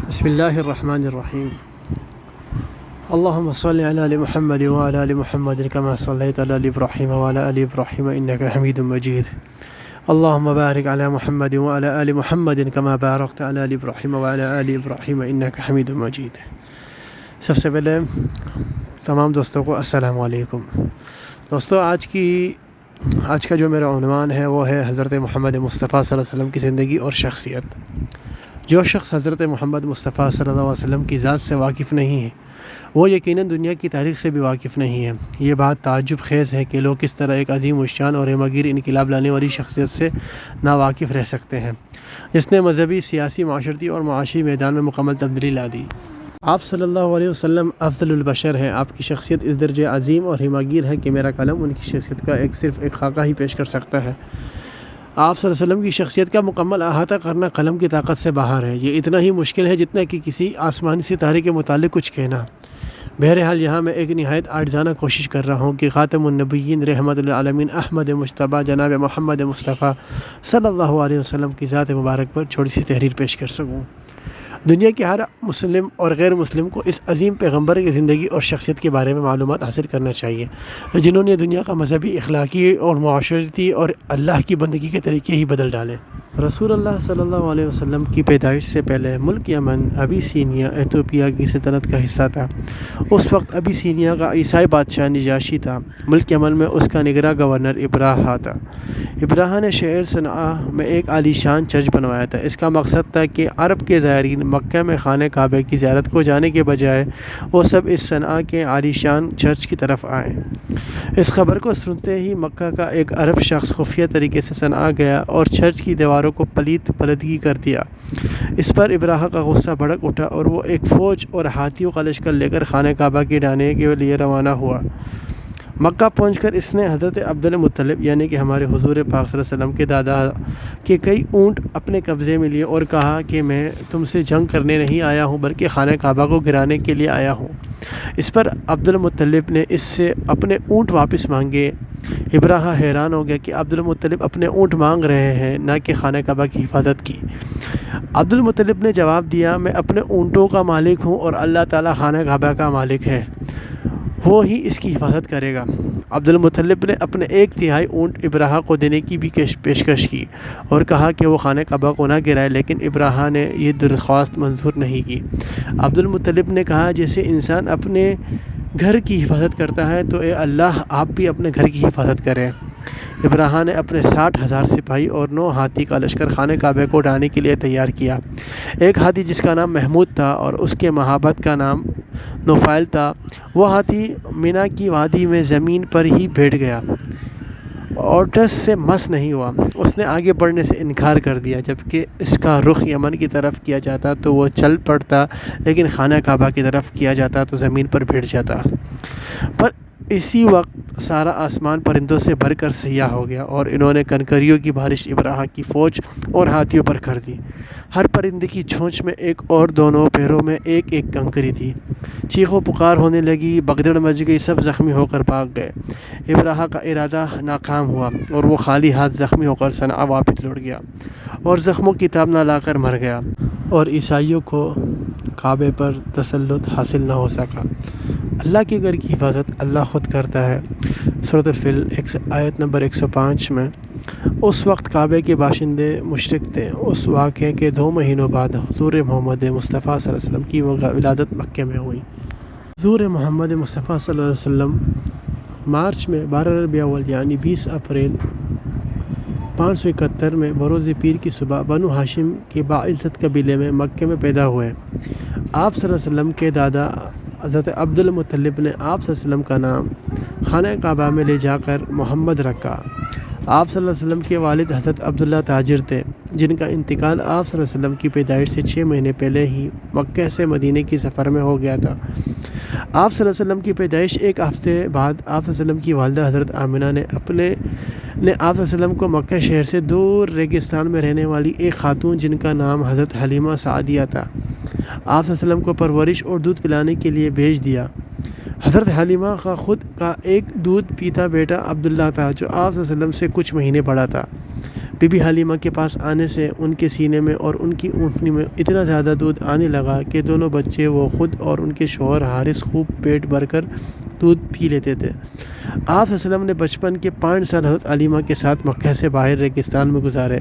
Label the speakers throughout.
Speaker 1: بسم اللہ الرحمن الرحیم اللہم صلی علی محمد وعلی آل محمد کما صلیت علی ابراہیم وعلی آل ابراہیم انک حمید مجید اللہم بارک علی محمد وعلی آل محمد کما بارکت علی ابراہیم وعلی آل ابراہیم انک حمید مجید۔ سب سے پہلے تمام دوستوں کو السلام علیکم۔ دوستو، آج کا جو میرا عنوان ہے وہ ہے حضرت محمد مصطفیٰ صلی اللہ علیہ وسلم کی زندگی اور شخصیت۔ جو شخص حضرت محمد مصطفیٰ صلی اللہ علیہ وسلم کی ذات سے واقف نہیں ہے وہ یقیناً دنیا کی تاریخ سے بھی واقف نہیں ہے۔ یہ بات تعجب خیز ہے کہ لوگ کس طرح ایک عظیم الشان اور ہمہ گیر انقلاب لانے والی شخصیت سے ناواقف رہ سکتے ہیں، جس نے مذہبی، سیاسی، معاشرتی اور معاشی میدان میں مکمل تبدیلی لا دی۔ آپ صلی اللہ علیہ وسلم افضل البشر ہیں۔ آپ کی شخصیت اس درجے عظیم اور ہمہ گیر ہے کہ میرا قلم ان کی شخصیت کا صرف ایک خاکہ ہی پیش کر سکتا ہے۔ آپ صلی اللہ علیہ وسلم کی شخصیت کا مکمل احاطہ کرنا قلم کی طاقت سے باہر ہے۔ یہ اتنا ہی مشکل ہے جتنا کہ کسی آسمانی ستارے کے متعلق کچھ کہنا۔ بہرحال یہاں میں ایک نہایت عاجزانہ کوشش کر رہا ہوں کہ خاتم النبیین رحمت للعالمین احمد مجتبیٰ جناب محمد مصطفیٰ صلی اللہ علیہ وسلم کی ذات مبارک پر چھوٹی سی تحریر پیش کر سکوں۔ دنیا کے ہر مسلم اور غیر مسلم کو اس عظیم پیغمبر کی زندگی اور شخصیت کے بارے میں معلومات حاصل کرنا چاہیے، جنہوں نے دنیا کا مذہبی، اخلاقی اور معاشرتی اور اللہ کی بندگی کے طریقے ہی بدل ڈالے۔ رسول اللہ صلی اللہ علیہ وسلم کی پیدائش سے پہلے ملک یمن ابیسینیا ایتھوپیا کی سلطنت کا حصہ تھا۔ اس وقت ابیسینیا کا عیسائی بادشاہ نجاشی تھا۔ ملک یمن میں اس کا نگراں گورنر ابراہا تھا۔ ابراہا نے شہر صنعا میں ایک عالی شان چرچ بنوایا تھا۔ اس کا مقصد تھا کہ عرب کے زائرین مکہ میں خانہ کعبہ کی زیارت کو جانے کے بجائے وہ سب اس صنعا کے عالی شان چرچ کی طرف آئیں۔ اس خبر کو سنتے ہی مکہ کا ایک عرب شخص خفیہ طریقے سے صنعا گیا اور چرچ کی دیواروں کو پلیدگی کر دیا۔ اس پر ابراہا کا غصہ بھڑک اٹھا اور وہ ایک فوج اور ہاتھیوں کا لشکر لے کر خانہ کعبہ کی ڈھانے کے لیے روانہ ہوا۔ مکہ پہنچ کر اس نے حضرت عبدالمطلب یعنی کہ ہمارے حضور پاک صلی اللہ علیہ وسلم کے دادا کے کئی اونٹ اپنے قبضے میں لیے اور کہا کہ میں تم سے جنگ کرنے نہیں آیا ہوں بلکہ خانہ کعبہ کو گرانے کے لیے آیا ہوں۔ اس پر عبدالمطلب نے اس سے اپنے اونٹ واپس مانگے۔ ابراہا حیران ہو گیا کہ عبدالمطلب اپنے اونٹ مانگ رہے ہیں، نہ کہ خانہ کعبہ کی حفاظت کی۔ عبدالمطلب نے جواب دیا، میں اپنے اونٹوں کا مالک ہوں اور اللہ تعالیٰ خانہ کعبہ کا مالک ہے، وہ ہی اس کی حفاظت کرے گا۔ عبدالمطلب نے اپنے 1/3 اونٹ ابراہا کو دینے کی بھی پیشکش کی اور کہا کہ وہ خانہ کعبہ کو نہ گرائے، لیکن ابراہا نے یہ درخواست منظور نہیں کی۔ عبدالمطلب نے کہا، جیسے انسان اپنے گھر کی حفاظت کرتا ہے تو اے اللہ آپ بھی اپنے گھر کی حفاظت کریں۔ ابراہا نے اپنے 60,000 سپاہی اور 9 ہاتھی کا لشکر خانہ کعبہ کو ڈھانے کے لیے تیار کیا۔ ایک ہاتھی جس کا نام محمود تھا اور اس کے مہابت کا نام نوفائل تھا، وہ ہاتھی مینا کی وادی میں زمین پر ہی بیٹھ گیا۔ اوٹس سے مس نہیں ہوا۔ اس نے آگے بڑھنے سے انکار کر دیا۔ جبکہ اس کا رخ یمن کی طرف کیا جاتا تو وہ چل پڑتا، لیکن خانہ کعبہ کی طرف کیا جاتا تو زمین پر بیٹھ جاتا۔ پر اسی وقت سارا آسمان پرندوں سے بھر کر سیاہ ہو گیا اور انہوں نے کنکریوں کی بارش ابراہا کی فوج اور ہاتھیوں پر کر دی۔ ہر پرندے کی چونچ میں ایک اور دونوں پیروں میں ایک ایک کنکری تھی۔ چیخ و پکار ہونے لگی، بگدڑ مچ گئی، سب زخمی ہو کر بھاگ گئے۔ ابراہا کا ارادہ ناکام ہوا اور وہ خالی ہاتھ زخمی ہو کر صنعا واپس لوٹ گیا اور زخموں کی تاب نہ لا کر مر گیا، اور عیسائیوں کو کعبے پر تسلط حاصل نہ ہو سکا۔ اللہ کے گھر کی حفاظت اللہ خود کرتا ہے۔ سورۃ الفل آیت نمبر 105 میں اس وقت کعبے کے باشندے مشرک تھے۔ اس واقعے کے 2 مہینوں بعد حضور محمد مصطفیٰ صلی اللہ علیہ وسلم کی ولادت مکہ میں ہوئی۔ حضور محمد مصطفیٰ صلی اللہ علیہ وسلم مارچ میں 12 ربیع الاول یعنی 20 اپریل 571 میں بروز پیر کی صبح بنو ہاشم کے باعزت قبیلے میں مکہ میں پیدا ہوئے۔ آپ صلی اللہ علیہ وسلم کے دادا حضرت عبدالمطلب نے آپ صلی اللہ علیہ وسلم کا نام خانہ کعبہ میں لے جا کر محمد رکھا۔ آپ صلی اللہ علیہ وسلم کے والد حضرت عبداللہ تاجر تھے، جن کا انتقال آپ صلی اللہ علیہ وسلم کی پیدائش سے 6 مہینے پہلے ہی مکہ سے مدینے کی سفر میں ہو گیا تھا۔ آپ صلی اللہ علیہ وسلم کی پیدائش 1 ہفتے بعد آپ صلی اللہ علیہ وسلم کی والدہ حضرت آمنہ نے آپ صلی اللہ علیہ وسلم کو مکہ شہر سے دور ریگستان میں رہنے والی ایک خاتون جن کا نام حضرت حلیمہ سعدیہ تھا، آپ صلی اللہ علیہ وسلم کو پرورش اور دودھ پلانے کے لیے بھیج دیا۔ حضرت حلیمہ کا خود کا ایک دودھ پیتا بیٹا عبداللہ تھا، جو آپ صلی اللہ علیہ وسلم سے کچھ مہینے بڑا تھا۔ بی بی حلیمہ کے پاس آنے سے ان کے سینے میں اور ان کی اونٹنی میں اتنا زیادہ دودھ آنے لگا کہ دونوں بچے، وہ خود اور ان کے شوہر حارث، خوب پیٹ بھر کر دودھ پی لیتے تھے۔ آپ صلی اللہ علیہ وسلم نے بچپن کے 5 سال حضرت حلیمہ کے ساتھ مکہ سے باہر ریگستان میں گزارے۔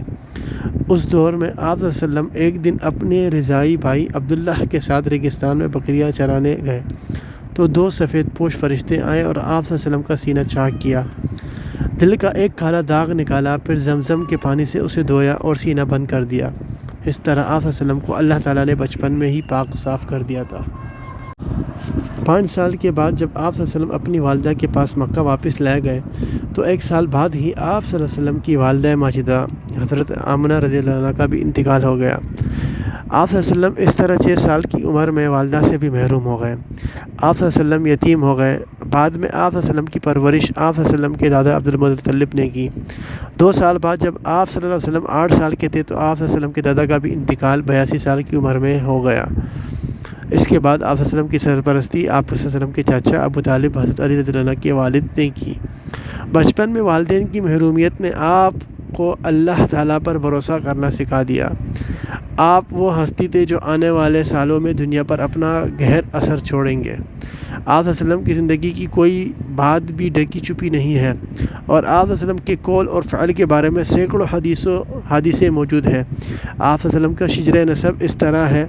Speaker 1: اس دور میں آپ صلی اللہ علیہ وسلم ایک دن اپنے رضاعی بھائی عبداللہ کے ساتھ ریگستان میں بکریاں چرانے گئے تو 2 سفید پوش فرشتے آئے اور آپ صلی اللہ علیہ وسلم کا سینہ چاک کیا، دل کا ایک کالا داغ نکالا، پھر زمزم کے پانی سے اسے دھویا اور سینہ بند کر دیا۔ اس طرح آپ صلی اللہ علیہ وسلم کو اللہ تعالیٰ نے بچپن میں ہی پاک صاف کر دیا تھا۔ 5 سال کے بعد جب آپ صلی اللہ علیہ وسلم اپنی والدہ کے پاس مکہ واپس لائے گئے تو 1 سال بعد ہی آپ صلی اللہ علیہ وسلم کی والدہ ماجدہ حضرت آمنہ رضی اللہ عنہا کا بھی انتقال ہو گیا۔ آپ صلی اللہ علیہ وسلم اس طرح 6 سال کی عمر میں والدہ سے بھی محروم ہو گئے۔ آپ صلی اللہ علیہ وسلم یتیم ہو گئے۔ بعد میں آپ صلی اللہ علیہ وسلم کی پرورش آپ صلی اللہ علیہ وسلم کے دادا عبدالمطلب نے کی۔ 2 سال بعد جب آپ صلی اللہ علیہ وسلم 8 سال کے تھے تو آپ صلی اللہ علیہ وسلم کے دادا کا بھی انتقال 82 سال کی عمر میں ہو گیا۔ اس کے بعد آپ صلی اللہ علیہ وسلم کی سرپرستی آپ صلی اللہ علیہ وسلم کے چاچا ابو طالب حضرت علی رضی اللہ عنہ کے والد نے کی۔ بچپن میں والدین کی محرومیت نے آپ کو اللہ تعالیٰ پر بھروسہ کرنا سکھا دیا۔ آپ وہ ہستی تھے جو آنے والے سالوں میں دنیا پر اپنا گہر اثر چھوڑیں گے۔ آپ صلی اللہ علیہ وسلم کی زندگی کی کوئی بات بھی ڈھکی چھپی نہیں ہے اور آپ صلی اللہ علیہ وسلم کے قول اور فعل کے بارے میں سینکڑوں حدیثیں موجود ہیں۔ آپ صلی اللہ علیہ وسلم کا شجرہ نسب اس طرح ہے: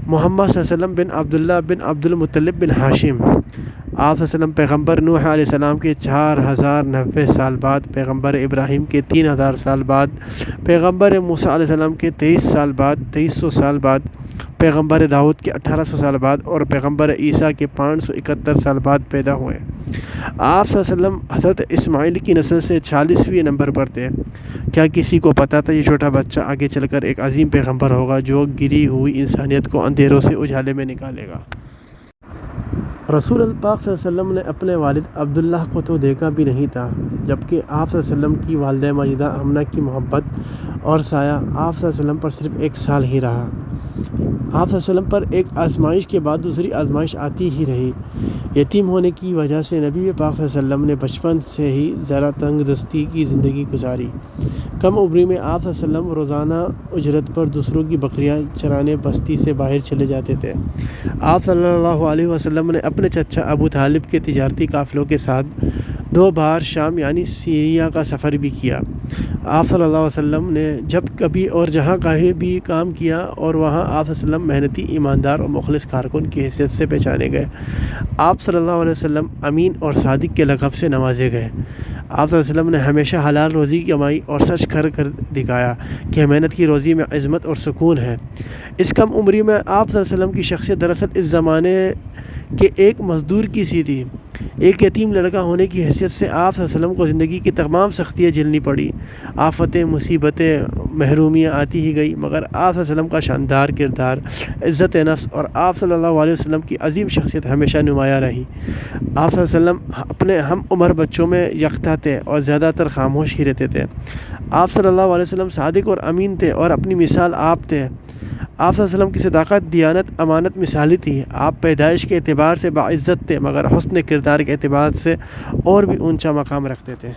Speaker 1: محمد صلی اللہ علیہ وسلم بن عبداللہ بن عبدالمطلب بن ہاشم۔ آپ صلی اللہ علیہ وسلم پیغمبر نوح علیہ السلام کے 4090 سال بعد، پیغمبر ابراہیم کے 3000 سال بعد، پیغمبر موسیٰ علیہ السلام کے 2300 سال بعد، پیغمبر داؤد کے 1800 سال بعد اور پیغمبر عیسیٰ کے 571 سال بعد پیدا ہوئے۔ آپ صلی اللہ علیہ وسلم حضرت اسماعیل کی نسل سے 40ویں نمبر پر تھے۔ کیا کسی کو پتا تھا یہ چھوٹا بچہ آگے چل کر ایک عظیم پیغمبر ہوگا جو گری ہوئی انسانیت کو اندھیروں سے اجالے میں نکالے گا؟ رسول اللہ پاک صلی اللہ علیہ وسلم نے اپنے والد عبداللہ کو تو دیکھا بھی نہیں تھا، جبکہ آپ صلی اللہ علیہ وسلم کی والدہ ماجدہ آمنہ کی محبت اور سایہ آپ صلی اللہ علیہ وسلم پر صرف 1 سال ہی رہا۔ آپ صلی اللہ علیہ وسلم پر ایک آزمائش کے بعد دوسری آزمائش آتی ہی رہی۔ یتیم ہونے کی وجہ سے نبی پاک صلی اللہ علیہ وسلم نے بچپن سے ہی ذرا تنگ دستی کی زندگی گزاری۔ کم عمری میں آپ صلی اللہ علیہ وسلم روزانہ اجرت پر دوسروں کی بکریاں چرانے بستی سے باہر چلے جاتے تھے۔ آپ صلی اللہ علیہ وسلم نے اپنے چچا ابو طالب کے تجارتی قافلوں کے ساتھ 2 بار شام یعنی سیریا کا سفر بھی کیا۔ آپ صلی اللہ علیہ وسلم نے جب کبھی اور جہاں کہیں بھی کام کیا اور وہاں آپ صلی اللہ علیہ وسلم محنتی، ایماندار اور مخلص کارکن کی حیثیت سے پہچانے گئے۔ آپ صلی اللہ علیہ وسلم امین اور صادق کے لقب سے نوازے گئے۔ آپ صلی اللہ علیہ وسلم نے ہمیشہ حلال روزی کمائی اور سچ کر دکھایا کہ محنت کی روزی میں عظمت اور سکون ہے۔ اس کم عمری میں آپ صلی اللہ علیہ وسلم کی شخصیت دراصل اس زمانے کے ایک مزدور کی سی تھی۔ ایک یتیم لڑکا ہونے کی حیثیت سے آپ صلی اللہ علیہ وسلم کو زندگی کی تمام سختیاں جھیلنی پڑی۔ آفتیں، مصیبتیں، محرومیاں آتی ہی گئی، مگر آپ صلی اللہ علیہ وسلم کا شاندار کردار، عزت نفس اور آپ صلی اللہ علیہ وسلم کی عظیم شخصیت ہمیشہ نمایاں رہی۔ آپ صلی اللہ علیہ وسلم اپنے ہم عمر بچوں میں یکتا تھے اور زیادہ تر خاموش ہی رہتے تھے۔ آپ صلی اللہ علیہ وسلم صادق اور امین تھے اور اپنی مثال آپ تھے۔ آپ صلی اللہ علیہ وسلم کی صداقت، دیانت، امانت مثالی تھی۔ آپ پیدائش کے اعتبار سے باعزت تھے مگر حسن کردار کے اعتبار سے اور بھی اونچا مقام رکھتے تھے۔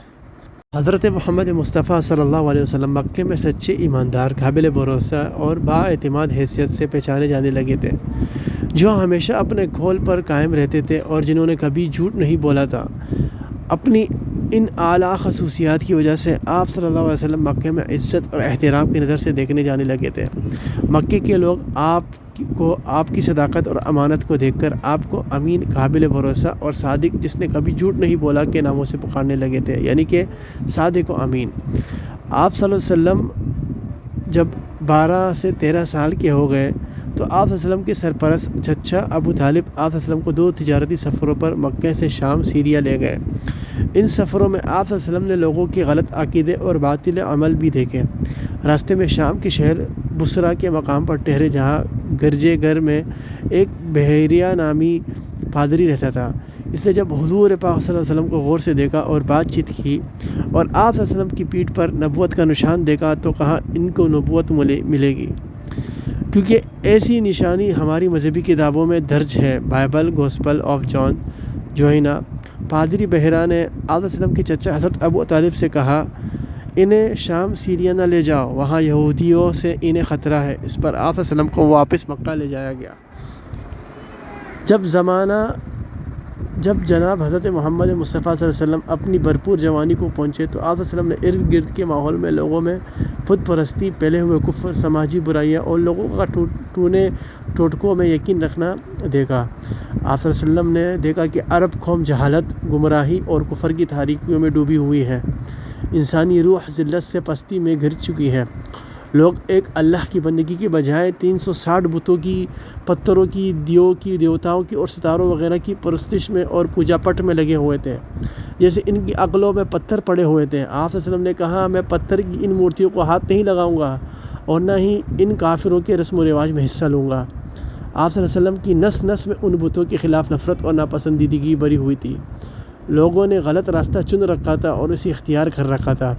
Speaker 1: حضرت محمد مصطفیٰ صلی اللہ علیہ وسلم مکے میں سچے، ایماندار، قابل بھروسہ اور بااعتماد حیثیت سے پہچانے جانے لگے تھے، جو ہمیشہ اپنے قول پر قائم رہتے تھے اور جنہوں نے کبھی جھوٹ نہیں بولا تھا۔ اپنی ان اعلیٰ خصوصیات کی وجہ سے آپ صلی اللہ علیہ وسلم مکے میں عزت اور احترام کی نظر سے دیکھنے جانے لگے تھے۔ مکے کے لوگ آپ کی صداقت اور امانت کو دیکھ کر آپ کو امین، قابل بھروسہ اور صادق، جس نے کبھی جھوٹ نہیں بولا، کے ناموں سے پکارنے لگے تھے، یعنی کہ صادق و امین۔ آپ صلی اللہ علیہ وسلم جب 12 سے 13 سال کے ہو گئے تو آپ صلی اللہ علیہ وسلم کے سرپرست چچا ابو طالب آپ صلی اللہ علیہ وسلم کو 2 تجارتی سفروں پر مکہ سے شام، سیریا لے گئے۔ ان سفروں میں آپ صلی اللہ علیہ وسلم نے لوگوں کے غلط عقیدے اور باطل عمل بھی دیکھے۔ راستے میں شام کے شہر بصرہ کے مقام پر ٹھہرے، جہاں گرجے گھر میں ایک بحیریہ نامی پادری رہتا تھا۔ اس نے جب حضور پاک صلی اللہ علیہ وسلم کو غور سے دیکھا اور بات چیت کی اور آپ صلی اللہ علیہ وسلم کی پیٹھ پر نبوت کا نشان دیکھا تو کہا، ان کو نبوت ملے گی، کیونکہ ایسی نشانی ہماری مذہبی کتابوں میں درج ہے، بائبل، گوسپل آف جان، جوہینا۔ پادری بحیرہ نے آپ صلی اللہ علیہ وسلم کے چچا حضرت ابو طالب سے کہا، انہیں شام سیریا نہ لے جاؤ، وہاں یہودیوں سے انہیں خطرہ ہے۔ اس پر آپ صلی اللہ علیہ وسلم کو واپس مکہ لے جایا گیا۔ جب جناب حضرت محمد مصطفیٰ صلی اللہ علیہ وسلم اپنی بھرپور جوانی کو پہنچے تو آپ صلی اللہ علیہ وسلم نے ارد گرد کے ماحول میں لوگوں میں بت پرستی، پھیلے ہوئے کفر، سماجی برائیاں اور لوگوں کا ٹونے ٹوٹکوں میں یقین رکھنا دیکھا۔ آپ صلی اللہ علیہ وسلم نے دیکھا کہ عرب قوم جہالت، گمراہی اور کفر کی تاریکیوں میں ڈوبی ہوئی ہے۔ انسانی روح ذلت سے پستی میں گر چکی ہے۔ لوگ ایک اللہ کی بندگی کی بجائے 360 بتوں کی، پتھروں کی، دیووں کی، دیوتاؤں کی اور ستاروں وغیرہ کی پرستش میں اور پوجا پٹ میں لگے ہوئے تھے، جیسے ان کی عقلوں میں پتھر پڑے ہوئے تھے۔ آپ صلی اللہ علیہ وسلم نے کہا، میں پتھر کی ان مورتیوں کو ہاتھ نہیں لگاؤں گا اور نہ ہی ان کافروں کے رسم و رواج میں حصہ لوں گا۔ آپ صلی اللہ علیہ وسلم کی نس نس میں ان بتوں کے خلاف نفرت اور ناپسندیدگی بھری ہوئی تھی۔ لوگوں نے غلط راستہ چن رکھا تھا اور اسے اختیار کر رکھا تھا۔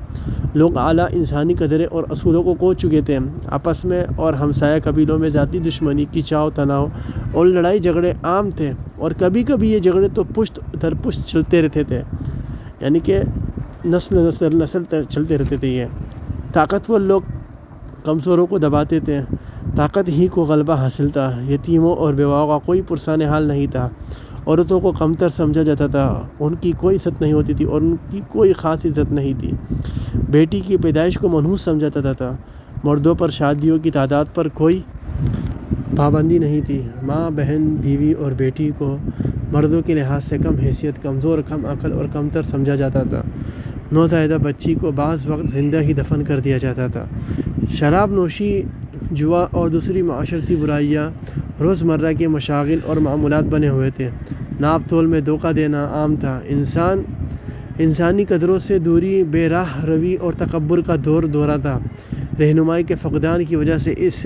Speaker 1: لوگ اعلیٰ انسانی قدریں اور اصولوں کو کھو چکے تھے۔ آپس میں اور ہمسایہ قبیلوں میں ذاتی دشمنی، کھینچاؤ تناؤ اور لڑائی جھگڑے عام تھے، اور کبھی کبھی یہ جھگڑے تو پشت در پشت چلتے رہتے تھے، یعنی کہ نسل چلتے رہتے تھے۔ یہ طاقتور لوگ کمزوروں کو دباتے تھے، طاقت ہی کو غلبہ حاصل تھا۔ یتیموں اور بیواؤں کا کوئی پرسان حال نہیں تھا، عورتوں کو کمتر سمجھا جاتا تھا، ان کی کوئی عزت نہیں ہوتی تھی اور ان کی کوئی خاص عزت نہیں تھی۔ بیٹی کی پیدائش کو منحوس سمجھا جاتا تھا، مردوں پر شادیوں کی تعداد پر کوئی پابندی نہیں تھی۔ ماں، بہن، بیوی اور بیٹی کو مردوں کے لحاظ سے کم حیثیت، کمزور، کم عقل اور کمتر سمجھا جاتا تھا۔ نوزائیدہ بچی کو بعض وقت زندہ ہی دفن کر دیا جاتا تھا۔ شراب نوشی، جوا اور دوسری معاشرتی برائیاں روزمرہ کے مشاغل اور معمولات بنے ہوئے تھے۔ ناپ تول میں دھوکہ دینا عام تھا۔ انسانی قدروں سے دوری، بے راہ روی اور تکبر کا دور دورہ تھا۔ رہنمائی کے فقدان کی وجہ سے اس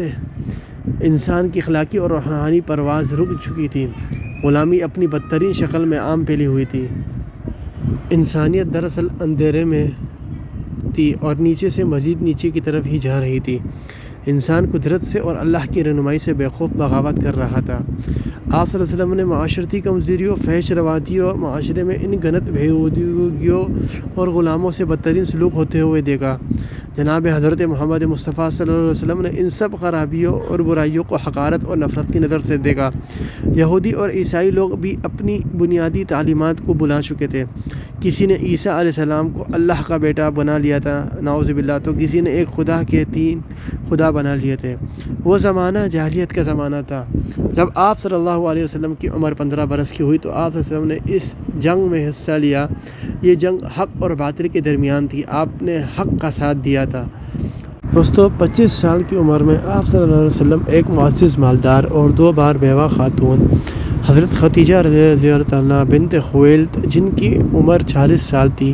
Speaker 1: انسان کی اخلاقی اور روحانی پرواز رک چکی تھی۔ غلامی اپنی بدترین شکل میں عام پھیلی ہوئی تھی۔ انسانیت دراصل اندھیرے میں تھی اور نیچے سے مزید نیچے کی طرف ہی جا رہی تھی۔ انسان قدرت سے اور اللہ کی رہنمائی سے بے خوف بغاوت کر رہا تھا۔ آپ صلی اللہ علیہ وسلم نے معاشرتی کمزوریوں، فحش روایتوں، معاشرے میں ان گنت بےہودگیوں اور غلاموں سے بدترین سلوک ہوتے ہوئے دیکھا۔ جناب حضرت محمد مصطفیٰ صلی اللہ علیہ وسلم نے ان سب خرابیوں اور برائیوں کو حقارت اور نفرت کی نظر سے دیکھا۔ یہودی اور عیسائی لوگ بھی اپنی بنیادی تعلیمات کو بھلا چکے تھے۔ کسی نے عیسیٰ علیہ السلام کو اللہ کا بیٹا بنا لیا تھا، نعوذ باللہ، تو کسی نے ایک خدا کے 3 خدا بنا لیے تھے۔ وہ زمانہ جاہلیت کا زمانہ تھا۔ جب آپ صلی اللہ علیہ وسلم کی عمر 15 برس کی ہوئی تو آپ صلی اللہ علیہ وسلم نے اس جنگ میں حصہ لیا۔ یہ جنگ حق اور باطل کے درمیان تھی۔ آپ نے حق کا ساتھ دیا تھا۔ دوستو، 25 سال کی عمر میں آپ صلی اللہ علیہ وسلم ایک معزز مالدار اور 2 بار بیوہ خاتون حضرت خدیجہ رضی اللہ عنہا بنت خویلد، جن کی عمر 40 سال تھی،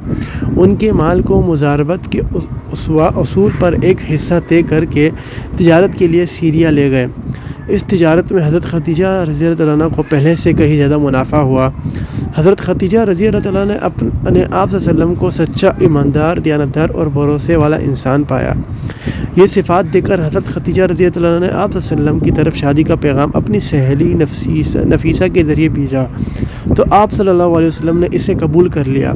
Speaker 1: ان کے مال کو مضاربت کے اصول پر ایک حصہ طے کر کے تجارت کے لیے سیریا لے گئے۔ اس تجارت میں حضرت خدیجہ رضی اللہ عنہا کو پہلے سے کہیں زیادہ منافع ہوا۔ حضرت خدیجہ رضی اللہ عنہا نے آپ صلی اللہ علیہ وسلم کو سچا، ایماندار، دیانتدار اور بھروسے والا انسان پایا۔ یہ صفات دیکھ کر حضرت خدیجہ رضی اللہ عنہا نے آپ صلی اللہ علیہ وسلم کی طرف شادی کا پیغام اپنی سہیلی نفیسہ کے ذریعے بھیجا تو آپ صلی اللہ علیہ وسلم نے اسے قبول کر لیا۔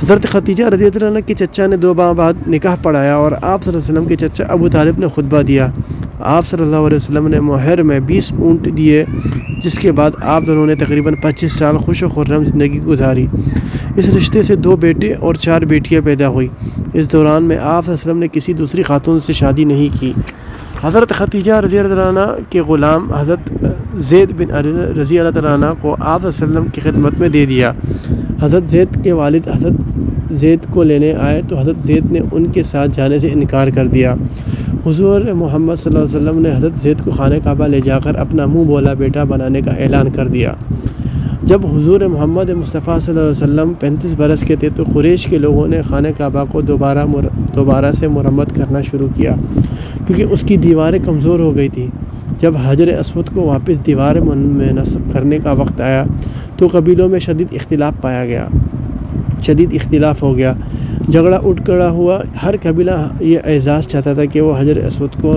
Speaker 1: حضرت خدیجہ رضی اللہ عنہا کے چچا نے 2 ماہ بعد نکاح پڑھایا اور آپ صلی اللہ علیہ وسلم کے چچا ابو طالب نے خطبہ دیا۔ آپ صلی اللہ علیہ وسلم نے مہر میں 20 اونٹ دیے، جس کے بعد آپ دونوں نے تقریباً 25 سال خوش و خرم زندگی گزاری۔ اس رشتے سے 2 بیٹے اور 4 بیٹیاں پیدا ہوئی۔ اس دوران میں آپ صلی اللہ علیہ وسلم نے کسی دوسری خاتون سے شادی نہیں کی۔ حضرت خدیجہ رضی اللہ عنہ کے غلام حضرت زید بن رضی اللہ عنہ کو آپ صلی اللہ علیہ وسلم کی خدمت میں دے دیا۔ حضرت زید کے والد حضرت زید کو لینے آئے تو حضرت زید نے ان کے ساتھ جانے سے انکار کر دیا۔ حضور محمد صلی اللہ علیہ وسلم نے حضرت زید کو خانہ کعبہ لے جا کر اپنا منہ بولا بیٹا بنانے کا اعلان کر دیا۔ جب حضور محمد مصطفیٰ صلی اللہ علیہ وسلم 35 برس کے تھے تو قریش کے لوگوں نے خانہ کعبہ کو دوبارہ سے مرمت کرنا شروع کیا، کیونکہ اس کی دیواریں کمزور ہو گئی تھیں۔ جب حجر اسود کو واپس دیوار میں نصب کرنے کا وقت آیا تو قبیلوں میں شدید اختلاف ہو گیا۔ جھگڑا اٹھ کھڑا ہوا۔ ہر قبیلہ یہ اعزاز چاہتا تھا کہ وہ حجر اسود کو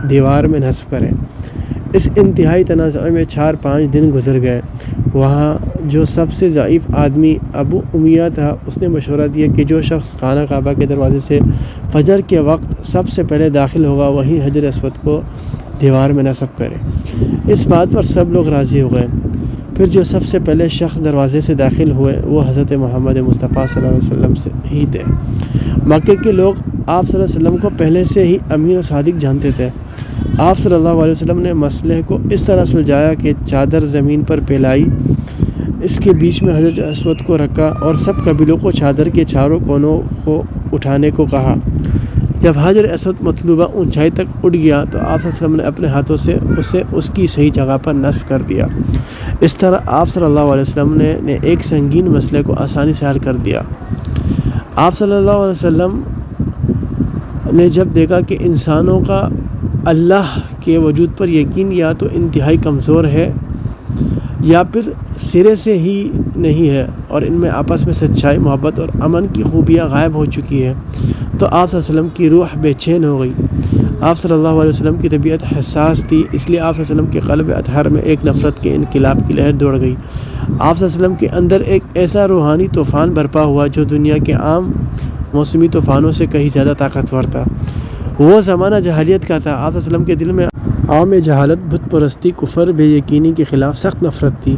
Speaker 1: دیوار میں نصب کرے۔ اس انتہائی تنازع میں 4-5 دن گزر گئے۔ وہاں جو سب سے ضعیف آدمی ابو امیہ تھا، اس نے مشورہ دیا کہ جو شخص خانہ کعبہ کے دروازے سے فجر کے وقت سب سے پہلے داخل ہوگا وہی حجر اسود کو دیوار میں نصب کرے۔ اس بات پر سب لوگ راضی ہو گئے۔ پھر جو سب سے پہلے شخص دروازے سے داخل ہوئے وہ حضرت محمد مصطفیٰ صلی اللہ علیہ وسلم ہی تھے۔ مکے کے لوگ آپ صلی اللہ علیہ وسلم کو پہلے سے ہی امین و صادق جانتے تھے۔ آپ صلی اللہ علیہ وسلم نے مسئلے کو اس طرح سلجھایا کہ چادر زمین پر پھیلائی، اس کے بیچ میں حجر اسود کو رکھا اور سب قبیلوں کو چادر کے چاروں کونوں کو اٹھانے کو کہا۔ جب حجر اسود مطلوبہ اونچائی تک اٹھ گیا تو آپ صلی اللہ علیہ وسلم نے اپنے ہاتھوں سے اسے اس کی صحیح جگہ پر نصب کر دیا۔ اس طرح آپ صلی اللہ علیہ وسلم نے ایک سنگین مسئلے کو آسانی سے حل کر دیا۔ آپ صلی اللہ علیہ وسلم نے جب دیکھا کہ انسانوں کا اللہ کے وجود پر یقین یا تو انتہائی کمزور ہے یا پھر سرے سے ہی نہیں ہے اور ان میں آپس میں سچائی، محبت اور امن کی خوبیاں غائب ہو چکی ہے، تو آپ صلی اللہ علیہ وسلم کی روح بے چین ہو گئی۔ آپ صلی اللہ علیہ وسلم کی طبیعت حساس تھی، اس لیے آپ صلی اللہ علیہ وسلم کے قلب اطہر میں ایک نفرت کے انقلاب کی لہر دوڑ گئی۔ آپ صلی اللہ علیہ وسلم کے اندر ایک ایسا روحانی طوفان برپا ہوا جو دنیا کے عام موسمی طوفانوں سے کہیں زیادہ طاقتور تھا۔ وہ زمانہ جاہلیت کا تھا۔ آپ صلی اللہ علیہ وسلم کے دل میں عام جہالت، بت پرستی، کفر، بے یقینی کے خلاف سخت نفرت تھی۔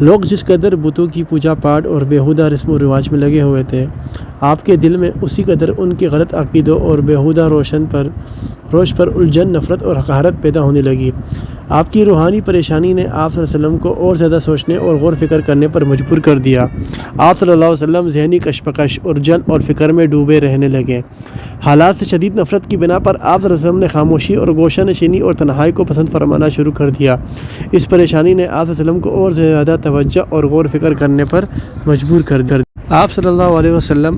Speaker 1: لوگ جس قدر بتوں کی پوجا پاٹ اور بیہودہ رسم و رواج میں لگے ہوئے تھے، آپ کے دل میں اسی قدر ان کے غلط عقیدوں اور بیہودہ روش پر الجھن، نفرت اور حقارت پیدا ہونے لگی۔ آپ کی روحانی پریشانی نے آپ صلی اللہ علیہ وسلم کو اور زیادہ سوچنے اور غور فکر کرنے پر مجبور کر دیا۔ آپ صلی اللہ علیہ وسلم ذہنی کشمکش، الجھن اور فکر میں ڈوبے رہنے لگے۔ حالات سے شدید نفرت کی بنا پر آپ صلی اللہ علیہ وسلم نے خاموشی اور گوشہ نشینی اور تنہائی کو پسند فرمانا شروع کر دیا۔ اس پریشانی نے آپ صلی اللہ علیہ وسلم کو اور زیادہ توجہ اور غور فکر کرنے پر مجبور کر دیا۔ آپ صلی اللہ علیہ وسلم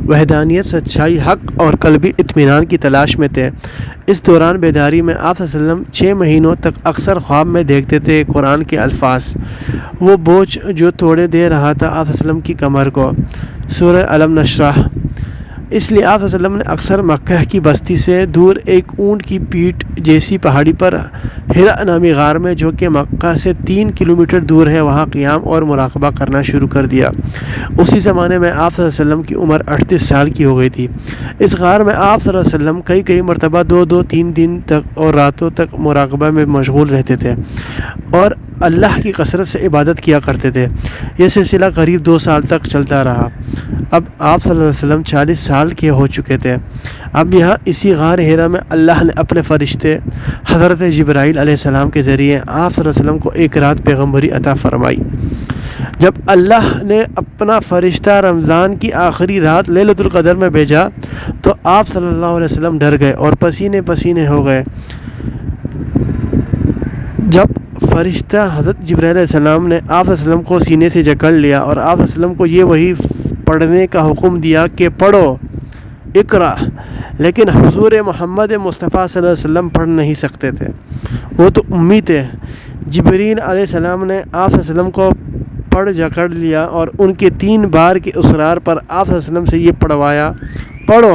Speaker 1: وحدانیت، سچائی، حق اور قلبی اطمینان کی تلاش میں تھے۔ اس دوران بیداری میں آپ صلی اللہ علیہ وسلم 6 مہینوں تک اکثر خواب میں دیکھتے تھے قرآن کے الفاظ۔ وہ بوجھ جو توڑے دے رہا تھا آپ صلی اللہ علیہ وسلم کی کمر کو، سورہ علم نشرح۔ اس لیے آپ صلی اللہ علیہ وسلم نے اکثر مکہ کی بستی سے دور ایک اونٹ کی پیٹھ جیسی پہاڑی پر حرا نامی غار میں، جو کہ مکہ سے 3 کلومیٹر دور ہے، وہاں قیام اور مراقبہ کرنا شروع کر دیا۔ اسی زمانے میں آپ صلی اللہ علیہ وسلم کی عمر 38 سال کی ہو گئی تھی۔ اس غار میں آپ صلی اللہ علیہ وسلم کئی مرتبہ 2-3 دن تک اور راتوں تک مراقبہ میں مشغول رہتے تھے اور اللہ کی کثرت سے عبادت کیا کرتے تھے۔ یہ سلسلہ قریب 2 سال تک چلتا رہا۔ اب آپ صلی اللہ علیہ وسلم 40 سال کے ہو چکے تھے۔ اب یہاں اسی غار حرا میں اللہ نے اپنے فرشتے حضرت جبرائیل علیہ السلام کے ذریعے آپ صلی اللہ علیہ وسلم کو ایک رات پیغمبری عطا فرمائی۔ جب اللہ نے اپنا فرشتہ رمضان کی آخری رات لیلۃ القدر میں بھیجا تو آپ صلی اللہ علیہ وسلم ڈر گئے اور پسینے پسینے ہو گئے۔ جب فرشتہ حضرت جبرائیل علیہ السلام نے آپ صلی اللہ علیہ وسلم کو سینے سے جکڑ لیا اور آپ صلی اللہ علیہ وسلم کو یہ وحی پڑھنے کا حکم دیا کہ پڑھو، اقرا، لیکن حضور محمد مصطفیٰ صلی اللہ علیہ وسلم پڑھ نہیں سکتے تھے، وہ تو امی تھے۔ جبرائیل علیہ السلام نے آپ صلی اللہ علیہ وسلم کو پڑھ جکڑ لیا اور ان کے 3 بار کے اصرار پر آپ صلی اللہ علیہ وسلم سے یہ پڑھوایا، پڑھو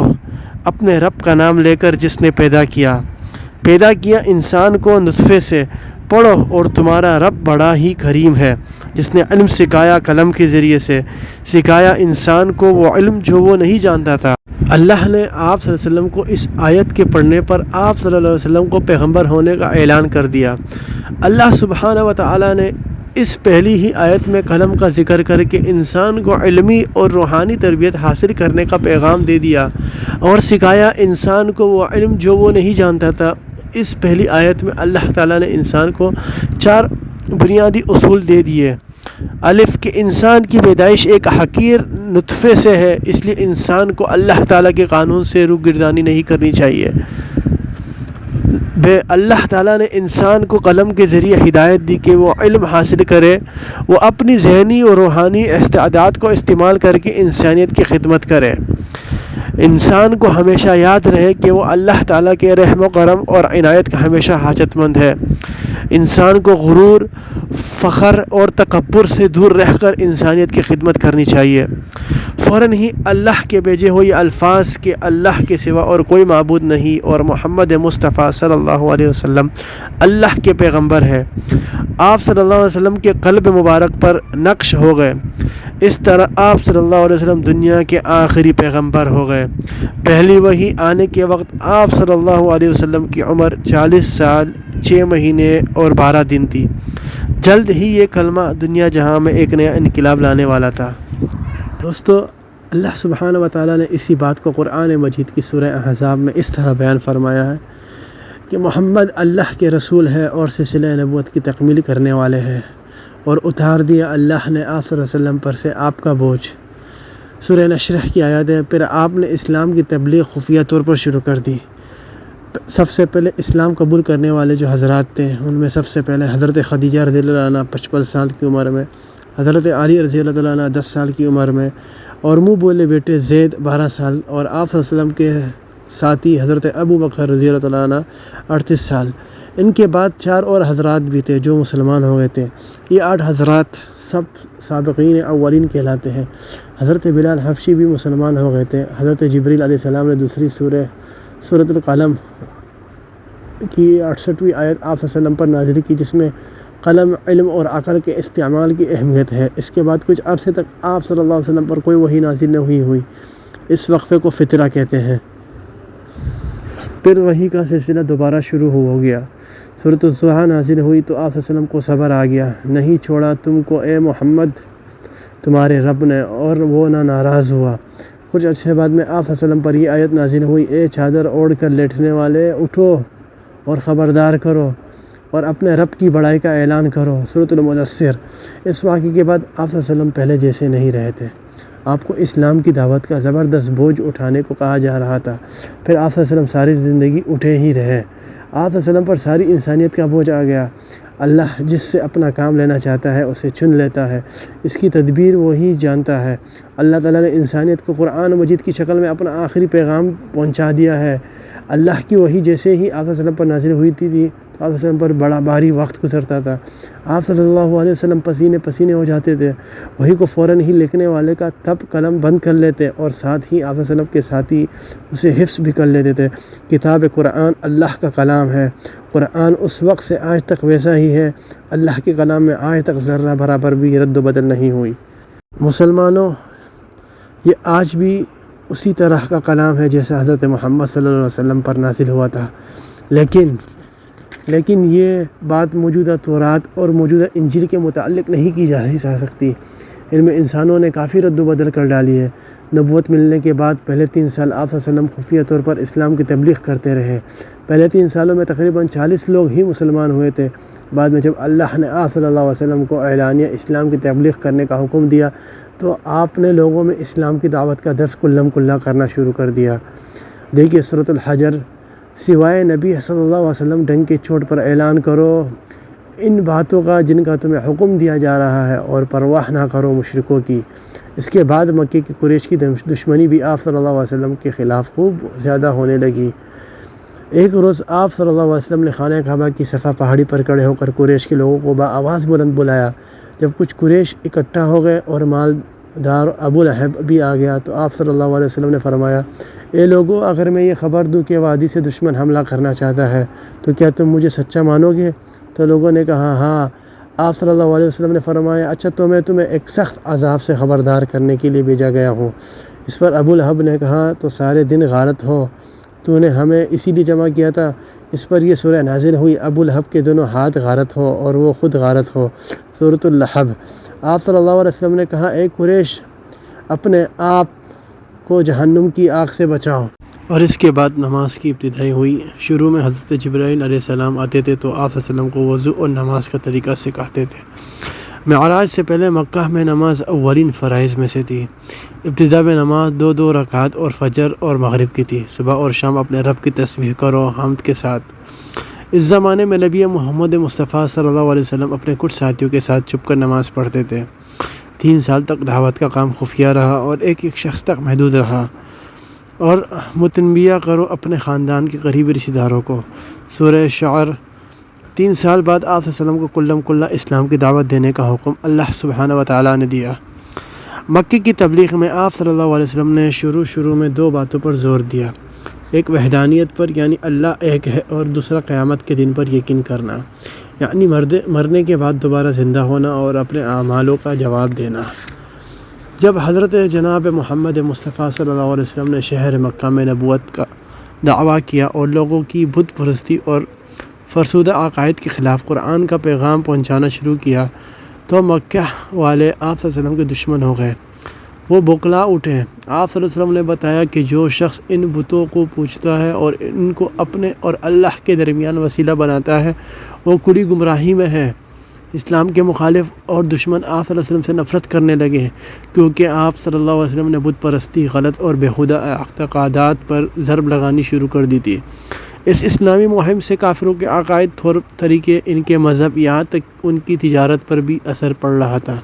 Speaker 1: اپنے رب کا نام لے کر جس نے پیدا کیا انسان کو نطفے سے، پڑھو اور تمہارا رب بڑا ہی کریم ہے جس نے علم سکھایا، قلم کے ذریعے سے سکھایا انسان کو وہ علم جو وہ نہیں جانتا تھا۔ اللہ نے آپ صلی اللہ علیہ وسلم کو اس آیت کے پڑھنے پر آپ صلی اللہ علیہ وسلم کو پیغمبر ہونے کا اعلان کر دیا۔ اللہ سبحانہ و تعالیٰ نے اس پہلی ہی آیت میں قلم کا ذکر کر کے انسان کو علمی اور روحانی تربیت حاصل کرنے کا پیغام دے دیا اور سکھایا انسان کو وہ علم جو وہ نہیں جانتا تھا۔ اس پہلی آیت میں اللہ تعالیٰ نے انسان کو 4 بنیادی اصول دے دیے۔ الف، کہ انسان کی پیدائش ایک حقیر نطفے سے ہے، اس لیے انسان کو اللہ تعالیٰ کے قانون سے روگردانی نہیں کرنی چاہیے۔ اللہ تعالیٰ نے انسان کو قلم کے ذریعے ہدایت دی کہ وہ علم حاصل کرے، وہ اپنی ذہنی اور روحانی استعداد کو استعمال کر کے انسانیت کی خدمت کرے۔ انسان کو ہمیشہ یاد رہے کہ وہ اللہ تعالیٰ کے رحم و کرم اور عنایت کا ہمیشہ حاجت مند ہے۔ انسان کو غرور، فخر اور تکبر سے دور رہ کر انسانیت کی خدمت کرنی چاہیے۔ فوراً ہی اللہ کے بھیجے ہوئے الفاظ کہ اللہ کے سوا اور کوئی معبود نہیں اور محمد مصطفیٰ صلی اللہ علیہ وسلم اللہ کے پیغمبر ہے، آپ صلی اللہ علیہ وسلم کے قلب مبارک پر نقش ہو گئے۔ اس طرح آپ صلی اللہ علیہ وسلم دنیا کے آخری پیغمبر ہو گئے۔ پہلی وحی آنے کے وقت آپ صلی اللہ علیہ وسلم کی عمر 40 سال 6 مہینے اور 12 دن تھی۔ جلد ہی یہ کلمہ دنیا جہاں میں ایک نیا انقلاب لانے والا تھا۔ دوستو، اللہ سبحانہ و تعالیٰ نے اسی بات کو قرآن مجید کی سورہ احزاب میں اس طرح بیان فرمایا ہے کہ محمد اللہ کے رسول ہے اور سلسلہ نبوت کی تکمیل کرنے والے ہیں، اور اتار دیا اللہ نے آپ صلی اللہ علیہ وسلم پر سے آپ کا بوجھ۔ سورہ نشرح کی آیات ہے۔ پھر آپ نے اسلام کی تبلیغ خفیہ طور پر شروع کر دی۔ سب سے پہلے اسلام قبول کرنے والے جو حضرات تھے ان میں سب سے پہلے حضرت خدیجہ رضی اللہ عنہ 55 سال کی عمر میں، حضرت علی رضی اللہ عنہ 10 سال کی عمر میں، اور منہ بولے بیٹے زید 12 سال، اور آپ صلی اللہ علیہ وسلم کے ساتھی حضرت ابو بکر رضی اللہ عنہ 38 سال۔ ان کے بعد 4 اور حضرات بھی تھے جو مسلمان ہو گئے تھے۔ یہ 8 حضرات سب سابقین اولین کہلاتے ہیں۔ حضرت بلال حبشی بھی مسلمان ہو گئے تھے۔ حضرت جبریل علیہ السلام نے دوسری سورۃ القلم کی 68ویں آیت آپ صلی اللہ علیہ وسلم پر نازل کی، جس میں قلم، علم اور عقل کے استعمال کی اہمیت ہے۔ اس کے بعد کچھ عرصے تک آپ صلی اللہ علیہ وسلم پر کوئی وحی نازل نہ ہوئی۔ اس وقفے کو فترہ کہتے ہیں۔ پھر وحی کا سلسلہ دوبارہ شروع ہو گیا۔ سورۃ الضحیٰ نازل ہوئی تو آپ صلی اللہ علیہ وسلم کو صبر آ گیا۔ نہیں چھوڑا تم کو اے محمد تمہارے رب نے، اور وہ نہ ناراض ہوا۔ کچھ عرصے بعد میں آپ صلی اللہ علیہ وسلم پر یہ آیت نازل ہوئی، اے چادر اوڑھ کر لیٹنے والے، اٹھو اور خبردار کرو اور اپنے رب کی بڑائی کا اعلان کرو۔ سورۃ المدثر۔ اس واقعے کے بعد آپ صلی اللہ علیہ وسلم پہلے جیسے نہیں رہے تھے۔ آپ کو اسلام کی دعوت کا زبردست بوجھ اٹھانے کو کہا جا رہا تھا۔ پھر آپ صلی اللہ علیہ وسلم ساری زندگی اٹھے ہی رہے۔ آپ صلی اللہ علیہ وسلم پر ساری انسانیت کا بوجھ آ گیا۔ اللہ جس سے اپنا کام لینا چاہتا ہے اسے چن لیتا ہے، اس کی تدبیر وہی جانتا ہے۔ اللہ تعالیٰ نے انسانیت کو قرآن مجید کی شکل میں اپنا آخری پیغام پہنچا دیا ہے۔ اللہ کی وحی جیسے ہی آپ صلی اللہ علیہ وسلم پر نازل ہوئی تھی تو آپ صلی اللہ علیہ وسلم پر بڑا بھاری وقت گزرتا تھا۔ آپ صلی اللہ علیہ وسلم پسینے پسینے ہو جاتے تھے۔ وحی کو فوراً ہی لکھنے والے کا تب قلم بند کر لیتے، اور ساتھ ہی آپ صلی اللہ علیہ وسلم کے ساتھی اسے حفظ بھی کر لیتے تھے۔ کتاب قرآن اللہ کا کلام ہے۔ قرآن اس وقت سے آج تک ویسا ہی ہے۔ اللہ کے کلام میں آج تک ذرہ برابر بھی رد و بدل نہیں ہوئی۔ مسلمانوں، یہ آج بھی اسی طرح کا کلام ہے جیسا حضرت محمد صلی اللہ علیہ وسلم پر نازل ہوا تھا، لیکن یہ بات موجودہ تورات اور موجودہ انجیل کے متعلق نہیں کی جا سکتی۔ ان میں انسانوں نے کافی رد و بدل کر ڈالی ہے۔ نبوت ملنے کے بعد پہلے 3 سال آپ صلی اللہ علیہ وسلم خفیہ طور پر اسلام کی تبلیغ کرتے رہے۔ پہلے 3 سالوں میں تقریباً 40 لوگ ہی مسلمان ہوئے تھے۔ بعد میں جب اللہ نے آپ صلی اللہ علیہ وسلم کو اعلانیہ اسلام کی تبلیغ کرنے کا حکم دیا تو آپ نے لوگوں میں اسلام کی دعوت کا درس کلم کلا کرنا شروع کر دیا۔ دیکھیے سورۃ الحجر، سوائے نبی صلی اللہ علیہ وسلم ڈنگ کی چوٹ پر اعلان کرو ان باتوں کا جن کا تمہیں حکم دیا جا رہا ہے، اور پرواہ نہ کرو مشرکوں کی۔ اس کے بعد مکے کی قریش کی دشمنی بھی آپ صلی اللہ علیہ وسلم کے خلاف خوب زیادہ ہونے لگی۔ ایک روز آپ صلی اللہ علیہ وسلم نے خانہ کعبہ کی صفا پہاڑی پر کھڑے ہو کر قریش کے لوگوں کو بآواز بلند بلایا۔ جب کچھ قریش اکٹھا ہو گئے اور مالدار ابو لہب بھی آ گیا تو آپ صلی اللہ علیہ وسلم نے فرمایا، اے لوگو، اگر میں یہ خبر دوں کہ وادی سے دشمن حملہ کرنا چاہتا ہے تو کیا تم مجھے سچا مانو گے؟ تو لوگوں نے کہا ہاں۔ آپ صلی اللہ علیہ وسلم نے فرمایا، اچھا تو میں تمہیں ایک سخت عذاب سے خبردار کرنے کے لیے بھیجا گیا ہوں۔ اس پر ابو لہب نے کہا، تو سارے دن غارت ہو، تو نے ہمیں اسی لیے جمع کیا تھا۔ اس پر یہ سورہ نازل ہوئی، ابو لہب کے دونوں ہاتھ غارت ہو اور وہ خود غارت ہو، سورۃ اللہب۔ آپ صلی اللہ علیہ وسلم نے کہا، اے قریش، اپنے آپ کو جہنم کی آگ سے بچاؤ۔ اور اس کے بعد نماز کی ابتدائی ہوئی۔ شروع میں حضرت جبرائیل علیہ السلام آتے تھے تو آپ صلی اللہ علیہ وسلم کو وضو اور نماز کا طریقہ سکھاتے تھے۔ معراج سے پہلے مکہ میں نماز اولین فرائض میں سے تھی۔ ابتدا میں نماز 2 رکعت اور فجر اور مغرب کی تھی۔ صبح اور شام اپنے رب کی تسبیح کرو حمد کے ساتھ۔ اس زمانے میں نبی محمد مصطفیٰ صلی اللہ علیہ وسلم اپنے کچھ ساتھیوں کے ساتھ چھپ کر نماز پڑھتے تھے۔ 3 سال تک دعوت کا کام خفیہ رہا اور ایک شخص تک محدود رہا، اور متنبیہ کرو اپنے خاندان کے قریبی رشتہ داروں کو۔ سورہ شعر۔ 3 سال بعد آپ صلی اللہ علیہ وسلم کو کلم کلا اسلام کی دعوت دینے کا حکم اللہ سبحانہ و تعالیٰ نے دیا۔ مکے کی تبلیغ میں آپ صلی اللہ علیہ وسلم نے شروع میں 2 باتوں پر زور دیا، ایک وحدانیت پر یعنی اللہ ایک ہے، اور دوسرا قیامت کے دن پر یقین کرنا یعنی مرنے کے بعد دوبارہ زندہ ہونا اور اپنے اعمالوں کا جواب دینا۔ جب حضرت جناب محمد مصطفیٰ صلی اللہ علیہ وسلم نے شہر مکہ میں نبوت کا دعویٰ کیا اور لوگوں کی بت پرستی اور فرسودہ عقائد کے خلاف قرآن کا پیغام پہنچانا شروع کیا تو مکہ والے آپ صلی اللہ علیہ وسلم کے دشمن ہو گئے، وہ بوکھلا اٹھے۔ آپ صلی اللہ علیہ وسلم نے بتایا کہ جو شخص ان بتوں کو پوجتا ہے اور ان کو اپنے اور اللہ کے درمیان وسیلہ بناتا ہے وہ کھلی گمراہی میں ہے۔ اسلام کے مخالف اور دشمن آپ صلی اللہ علیہ وسلم سے نفرت کرنے لگے کیونکہ آپ صلی اللہ علیہ وسلم نے بت پرستی، غلط اور بیہودہ اعتقادات پر ضرب لگانی شروع کر دی تھی۔ اس اسلامی مہم سے کافروں کے عقائد، طور طریقے، ان کے مذہب، یہاں تک ان کی تجارت پر بھی اثر پڑ رہا تھا۔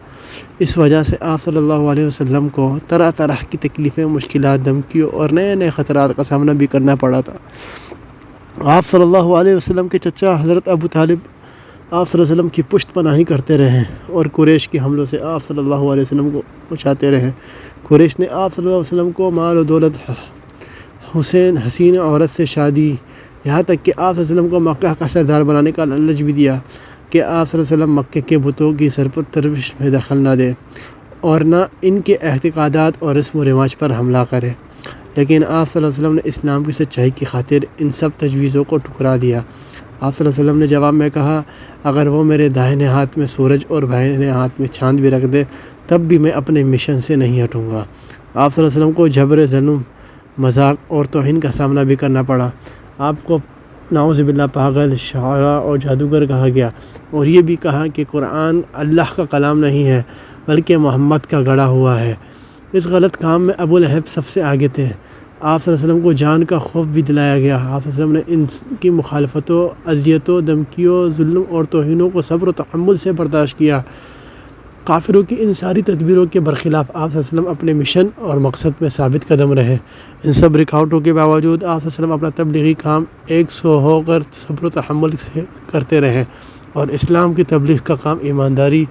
Speaker 1: اس وجہ سے آپ صلی اللہ علیہ وسلم کو طرح طرح کی تکلیفیں، مشکلات، دھمکیوں اور نئے خطرات کا سامنا بھی کرنا پڑا تھا۔ آپ صلی اللہ علیہ وسلم کے چچا حضرت ابو طالب آپ صلی اللہ علیہ وسلم کی پشت پناہی کرتے رہے اور قریش کے حملوں سے آپ صلی اللہ علیہ وسلم کو بچاتے رہے۔ قریش نے آپ صلی اللہ علیہ وسلم کو مال و دولت، حسین عورت سے شادی، یہاں تک کہ آپ صلی اللہ علیہ وسلم کو مکہ کا سردار بنانے کا لالچ بھی دیا کہ آپ صلی اللہ علیہ وسلم مکہ کے بتوں کی سرپرست میں دخل نہ دے اور نہ ان کے اعتقادات اور رسم و رواج پر حملہ کرے۔ لیکن آپ صلی اللہ علیہ وسلم نے اسلام کی سچائی کی خاطر ان سب تجویزوں کو ٹھکرا دیا۔ آپ صلی اللہ علیہ وسلم نے جواب میں کہا، اگر وہ میرے دائیں ہاتھ میں سورج اور بائیں ہاتھ میں چاند بھی رکھ دے تب بھی میں اپنے مشن سے نہیں ہٹوں گا۔ آپ صلی اللہ علیہ وسلم کو جبر، ظلم، مذاق اور توہین کا سامنا بھی کرنا پڑا۔ آپ کو نعوذ باللہ پاگل، شاعر اور جادوگر کہا گیا اور یہ بھی کہا کہ قرآن اللہ کا کلام نہیں ہے بلکہ محمد کا گڑھا ہوا ہے۔ اس غلط کام میں ابو لہب سب سے آگے تھے۔ آپ صلی اللہ علیہ وسلم کو جان کا خوف بھی دلایا گیا۔ آپ صلی اللہ علیہ وسلم نے ان کی مخالفتوں، اذیتوں، دھمکیوں، ظلم اور توہینوں کو صبر و تحمل سے برداشت کیا۔ کافروں کی ان ساری تدبیروں کے برخلاف آپ صلی اللہ علیہ وسلم اپنے مشن اور مقصد میں ثابت قدم رہے۔ ان سب رکاوٹوں کے باوجود آپ صلی اللہ علیہ وسلم اپنا تبلیغی کام 100 ہو کر صبر و تحمل سے کرتے رہے اور اسلام کی تبلیغ کا کام ایمانداری،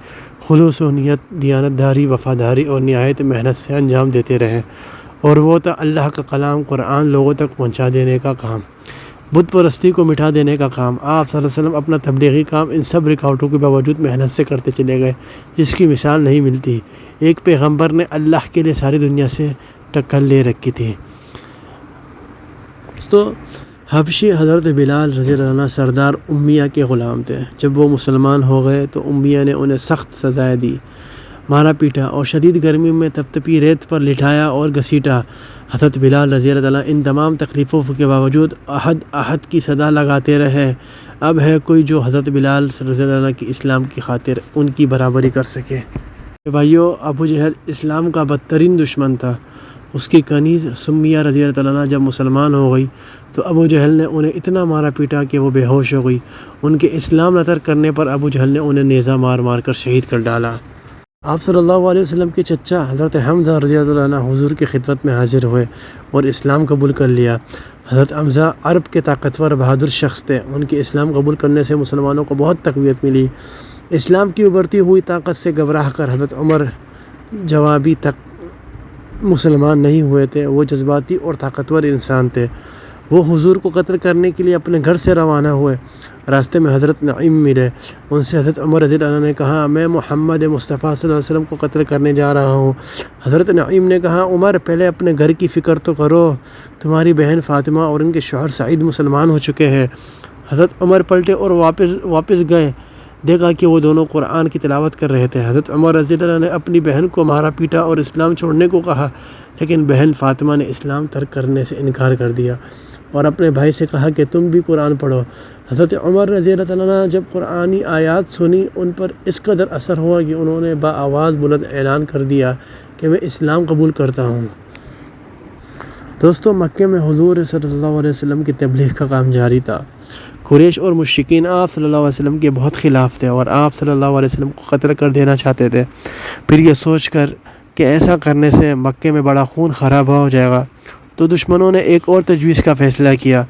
Speaker 1: خلوص و نیت، دیانتداری، وفاداری اور نہایت محنت سے انجام دیتے رہے، اور وہ تھا اللہ کا کلام قرآن لوگوں تک پہنچا دینے کا کام، بت پرستی کو مٹا دینے کا کام۔ آپ صلی اللہ علیہ وسلم اپنا تبلیغی کام ان سب رکاوٹوں کے باوجود محنت سے کرتے چلے گئے، جس کی مثال نہیں ملتی۔ ایک پیغمبر نے اللہ کے لیے ساری دنیا سے ٹکر لے رکھی تھی۔ تو حبشی حضرت بلال رضی اللہ عنہ سردار امیہ کے غلام تھے۔ جب وہ مسلمان ہو گئے تو امیہ نے انہیں سخت سزائیں دی، مارا پیٹا اور شدید گرمی میں تپتپی ریت پر لٹایا اور گھسیٹا۔ حضرت بلال رضی اللہ عنہ ان تمام تکلیفوں کے باوجود احد احد کی صدا لگاتے رہے۔ اب ہے کوئی جو حضرت بلال رضی اللہ عنہ کی اسلام کی خاطر ان کی برابری کر سکے؟ بھائیو، ابو جہل اسلام کا بدترین دشمن تھا۔ اس کی کنیز سمیہ رضی اللہ عنہ جب مسلمان ہو گئی تو ابو جہل نے انہیں اتنا مارا پیٹا کہ وہ بے ہوش ہو گئی۔ ان کے اسلام نہ ترک کرنے پر ابو جہل نے انہیں نیزہ مار مار کر شہید کر ڈالا۔ آپ صلی اللہ علیہ وسلم کے چچا حضرت حمزہ رضی اللہ عنہ حضور کی خدمت میں حاضر ہوئے اور اسلام قبول کر لیا۔ حضرت حمزہ عرب کے طاقتور بہادر شخص تھے۔ ان کے اسلام قبول کرنے سے مسلمانوں کو بہت تقویت ملی۔ اسلام کی ابھرتی ہوئی طاقت سے گھبرا کر حضرت عمر جوابی تک مسلمان نہیں ہوئے تھے۔ وہ جذباتی اور طاقتور انسان تھے۔ وہ حضور کو قتل کرنے کے لیے اپنے گھر سے روانہ ہوئے۔ راستے میں حضرت نعیم ملے۔ ان سے حضرت عمر رضی اللہ عنہ نے کہا، میں محمد مصطفیٰ صلی اللہ علیہ وسلم کو قتل کرنے جا رہا ہوں۔ حضرت نعیم نے کہا، عمر پہلے اپنے گھر کی فکر تو کرو، تمہاری بہن فاطمہ اور ان کے شوہر سعید مسلمان ہو چکے ہیں۔ حضرت عمر پلٹے اور واپس گئے، دیکھا کہ وہ دونوں قرآن کی تلاوت کر رہے تھے۔ حضرت عمر رضی اللہ عنہ نے اپنی بہن کو مارا پیٹا اور اسلام چھوڑنے کو کہا، لیکن بہن فاطمہ نے اسلام ترک کرنے سے انکار کر دیا اور اپنے بھائی سے کہا کہ تم بھی قرآن پڑھو۔ حضرت عمر رضی اللہ عنہ جب قرآنی آیات سنی ان پر اس قدر اثر ہوا کہ انہوں نے بآواز بلند اعلان کر دیا کہ میں اسلام قبول کرتا ہوں۔ دوستو، مکہ میں حضور صلی اللہ علیہ وسلم کی تبلیغ کا کام جاری تھا۔ قریش اور مشرکین آپ صلی اللہ علیہ وسلم کے بہت خلاف تھے اور آپ صلی اللہ علیہ وسلم کو قتل کر دینا چاہتے تھے۔ پھر یہ سوچ کر کہ ایسا کرنے سے مکے میں بڑا خون خرابہ ہو جائے گا تو دشمنوں نے ایک اور تجویز کا فیصلہ کیا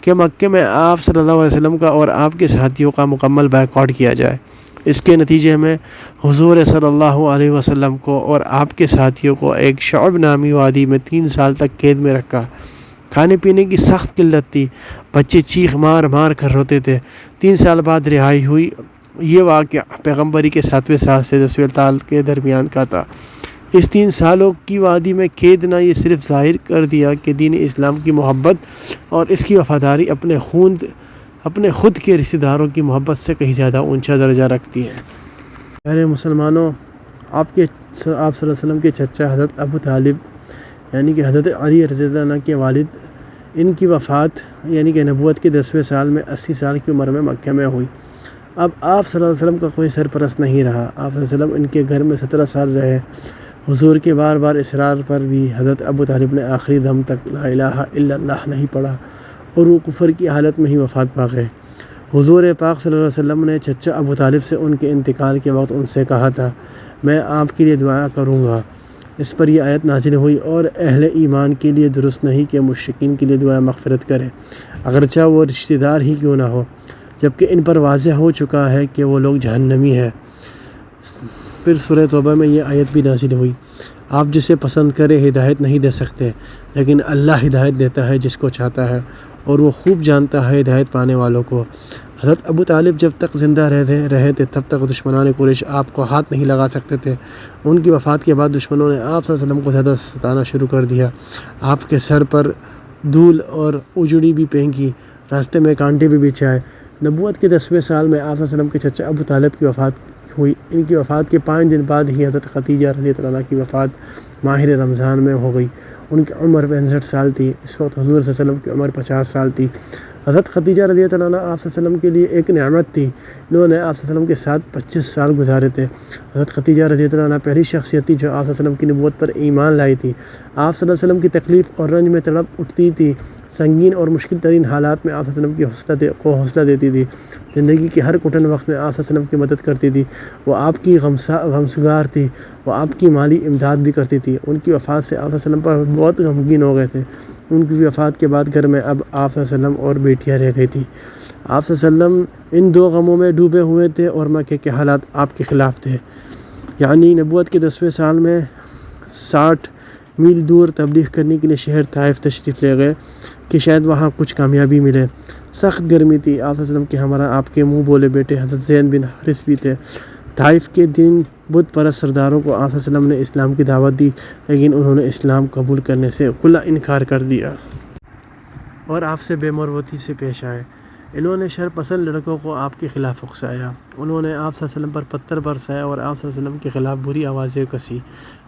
Speaker 1: کہ مکے میں آپ صلی اللہ علیہ وسلم کا اور آپ کے ساتھیوں کا مکمل بائیکاٹ کیا جائے۔ اس کے نتیجے میں حضور صلی اللہ علیہ وسلم کو اور آپ کے ساتھیوں کو ایک شعب نامی وادی میں 3 سال تک قید میں رکھا۔ کھانے پینے کی سخت قلت تھی، بچے چیخ مار مار کر روتے تھے۔ 3 سال بعد رہائی ہوئی۔ یہ واقعہ پیغمبری کے 7ویں سال سے 10ویں سال کے درمیان کا تھا۔ اس 3 سالوں کی وادی میں قید نے یہ صرف ظاہر کر دیا کہ دین اسلام کی محبت اور اس کی وفاداری اپنے خود کے رشتہ داروں کی محبت سے کہیں زیادہ اونچا درجہ رکھتی ہے۔ پیارے مسلمانوں، آپ صلی اللہ علیہ وسلم کے چچا حضرت ابو طالب یعنی کہ حضرت علی رضی اللہ عنہ کے والد، ان کی وفات یعنی کہ نبوت کے 10ویں سال میں 80 سال کی عمر میں مکہ میں ہوئی۔ اب آپ صلی اللہ علیہ وسلم کا کوئی سرپرست نہیں رہا۔ آپ صلی اللہ علیہ وسلم ان کے گھر میں 17 سال رہے۔ حضور کے بار بار اصرار پر بھی حضرت ابو طالب نے آخری دم تک لا الہ الا اللہ نہیں پڑھا اور وہ کفر کی حالت میں ہی وفات پا گئے۔ حضور پاک صلی اللہ علیہ وسلم نے چچا ابو طالب سے ان کے انتقال کے وقت ان سے کہا تھا، میں آپ کے لیے دعا کروں گا۔ اس پر یہ آیت نازل ہوئی، اور اہل ایمان کے لیے درست نہیں کہ مشرکین کے لیے دعا مغفرت کرے، اگرچہ وہ رشتہ دار ہی کیوں نہ ہو، جبکہ ان پر واضح ہو چکا ہے کہ وہ لوگ جہنمی ہیں۔ پھر سورہ توبہ میں یہ آیت بھی نازل ہوئی، آپ جسے پسند کرے ہدایت نہیں دے سکتے، لیکن اللہ ہدایت دیتا ہے جس کو چاہتا ہے، اور وہ خوب جانتا ہے ہدایت پانے والوں کو۔ حضرت ابو طالب جب تک زندہ رہے تھے تب تک دشمنان قریش آپ کو ہاتھ نہیں لگا سکتے تھے۔ ان کی وفات کے بعد دشمنوں نے آپ صلی اللہ علیہ وسلم کو زیادہ ستانا شروع کر دیا۔ آپ کے سر پر دھول اور اجڑی بھی پھینکی، راستے میں کانٹے بھی بچھائے۔ نبوت کے 10ویں سال میں آپ صلی اللہ علیہ وسلم کے چچا ابو طالب کی وفات ہوئی۔ ان کی وفات کے 5 دن بعد ہی حضرت خدیجہ رضی اللہ عنہا کی وفات ماہ رمضان میں ہو گئی۔ ان کی عمر 65 سال تھی۔ اس وقت حضور صلی اللہ علیہ وسلم کی عمر 50 سال تھی۔ حضرت خدیجہ رضی اللہ عنہا آپ صلی اللہ علیہ وسلم کے لیے ایک نعمت تھی۔ انہوں نے آپ صلی اللہ علیہ وسلم کے ساتھ 25 سال گزارے تھے۔ حضرت خدیجہ رضی اللہ عنہا پہلی شخصیت تھی جو آپ صلی اللہ علیہ وسلم کی نبوت پر ایمان لائی تھی۔ آپ صلی اللہ علیہ وسلم کی تکلیف اور رنج میں تڑپ اٹھتی تھی۔ سنگین اور مشکل ترین حالات میں آپ صلی اللہ علیہ وسلم کو حوصلہ دیتی تھی۔ زندگی کے ہر کٹھن وقت میں آپ صلی اللہ علیہ وسلم کی مدد کرتی تھی۔ وہ آپ کی غمسگار تھی۔ وہ آپ کی مالی امداد بھی کرتی تھی۔ ان کی وفات سے آپ صلی اللہ علیہ وسلم پر بہت غمگین ہو گئے تھے۔ ان کی وفات کے بعد گھر میں اب آپ صلی اللہ علیہ وسلم اور بیٹیاں رہ گئی تھیں۔ آپ صلی اللہ علیہ وسلم ان 2 غموں میں ڈوبے ہوئے تھے اور مکے کے حالات آپ کے خلاف تھے۔ یعنی نبوت کے 10ویں سال میں 60 میل دور تبلیغ کرنے کے لیے شہر طائف تشریف لے گئے کہ شاید وہاں کچھ کامیابی ملے۔ سخت گرمی تھی۔ آپ صلی اللہ علیہ وسلم کے ہمراہ آپ کے منہ بولے بیٹے حضرت زید بن حارث بھی تھے۔ طائف کے دن بت پرست سرداروں کو آپ صلی اللہ علیہ وسلم نے اسلام کی دعوت دی، لیکن انہوں نے اسلام قبول کرنے سے کھلا انکار کر دیا اور آپ سے بے مروتی سے پیش آئے۔ انہوں نے شر پسند لڑکوں کو آپ کے خلاف اکسایا۔ انہوں نے آپ صلی اللہ علیہ وسلم پر پتھر برسایا اور آپ صلی اللہ علیہ وسلم کے خلاف بری آوازیں کسی۔